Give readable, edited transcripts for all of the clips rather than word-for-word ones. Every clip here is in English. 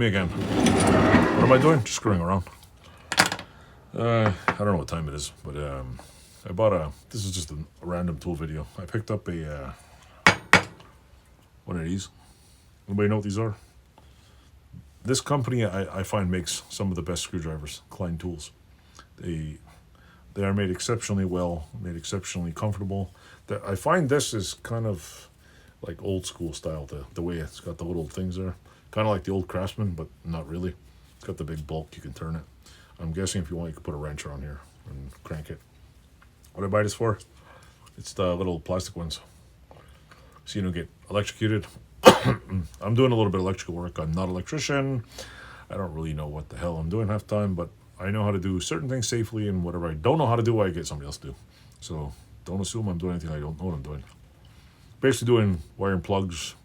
me again. What am I doing? Just screwing around. I don't know what time it is, but I bought this is just a random tool video. I picked up a, one of these. Anybody know what these are? This company, I find, makes some of the best screwdrivers, KLEIN tools. They are made exceptionally well, made exceptionally comfortable. I find this is kind of like old school style, the way it's got the little things there. Kind of like the old Craftsman, but not really. It's got the big bulk, you can turn it. I'm guessing if you want, you could put a wrench on here and crank it. What did I buy this for? It's the little plastic ones, so you don't get electrocuted. I'm doing a little bit of electrical work. I'm not an electrician. I don't really know what the hell I'm doing half the time, but I know how to do certain things safely, and whatever I don't know how to do, I get somebody else to do. So don't assume I'm doing anything I don't know what I'm doing. Basically doing wiring plugs,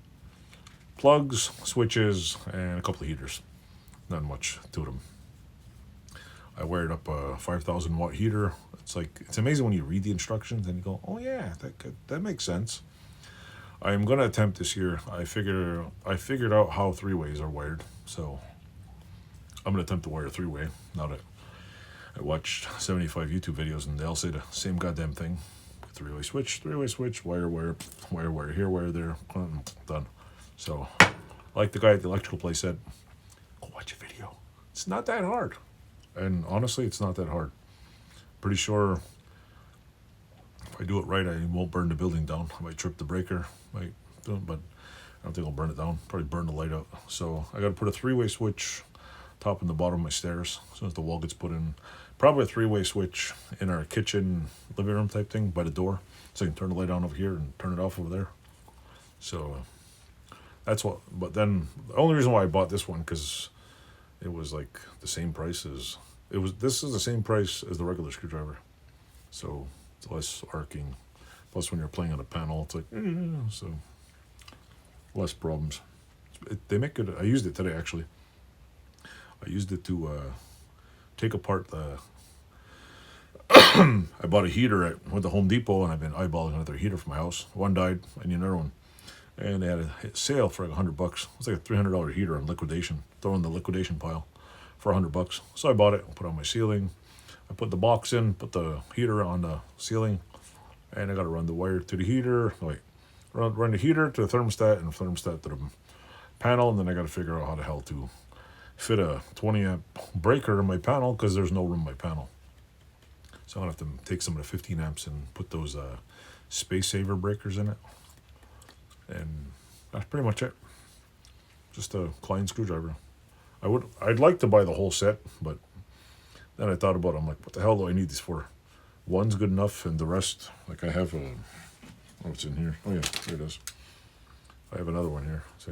switches, and a couple of heaters. Not much to them. I wired up a 5,000 watt heater. It's amazing when you read the instructions and you go, oh yeah, that makes sense. I'm going to attempt this year. I figured out how 3-ways are wired, so I'm going to attempt to wire 3-way. Now that I watched 75 YouTube videos and they all say the same goddamn thing. 3-way switch, wire here, wire there, done. So, like the guy at the electrical place said, go watch a video. It's not that hard. And honestly, it's not that hard. Pretty sure if I do it right, I won't burn the building down. I might trip the breaker, but I don't think I'll burn it down. Probably burn the light out. So I got to put a 3-way switch top and the bottom of my stairs as soon as the wall gets put in. Probably a 3-way switch in our kitchen, living room type thing by the door, so I can turn the light on over here and turn it off over there. So that's what. But then the only reason why I bought this one, because it was like the same price as this is the same price as the regular screwdriver, so it's less arcing. Plus, when you're playing on a panel, it's like so less problems. They make it. I used it today actually. I used it to take apart the. I bought a heater went to Home Depot, and I've been eyeballing another heater for my house. One died, I need another one, and they had a sale for like $100. It's like a $300 heater on liquidation. Throw in the liquidation pile for $100. So I bought it, put it on my ceiling. I put the box in, put the heater on the ceiling, and I got to run the wire to the heater. Run the heater to the thermostat, and the thermostat to the panel, and then I got to figure out how the hell to fit a 20 amp breaker in my panel, because there's no room in my panel. So I'll have to take some of the 15 amps and put those space saver breakers in it. And that's pretty much it. Just a KLEIN screwdriver. I'd like to buy the whole set, but then I thought about it. I'm like, what the hell do I need these for? One's good enough, and the rest, like I have what's in here? Oh yeah, there it is. I have another one here. See,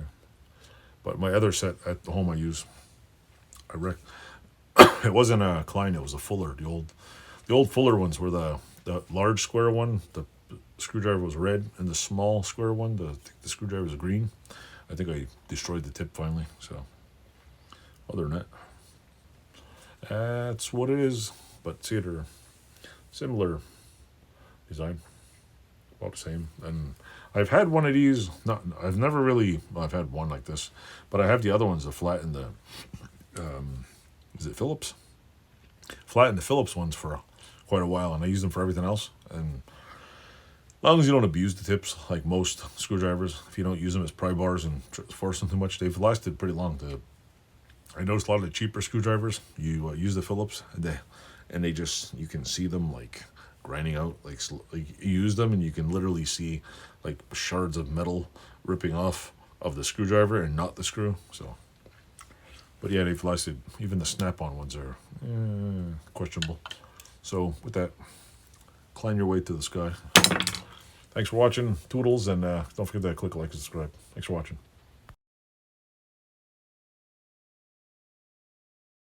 but my other set at the home I use. It wasn't a KLEIN, it was a Fuller. The old Fuller ones were the large square one. The screwdriver was red, and the small square one, the screwdriver was green. I think I destroyed the tip finally. So other than that, that's what it is. But see, they're similar design, about the same. And I've had one of these. I've never really. Well, I've had one like this, but I have the other ones, the flat and the. Is it Phillips? Flat and the Phillips ones for quite a while, and I use them for everything else. And as long as you don't abuse the tips, like most screwdrivers, if you don't use them as pry bars and force them too much, they've lasted pretty long. I noticed a lot of the cheaper screwdrivers, you use the Phillips, and they just, you can see them like grinding out, like you use them and you can literally see like shards of metal ripping off of the screwdriver and not the screw. So, but yeah, they've lasted. Even the snap-on ones are questionable. So with that, climb your way to the sky. Thanks for watching, Toodles, and don't forget to click like and subscribe. Thanks for watching.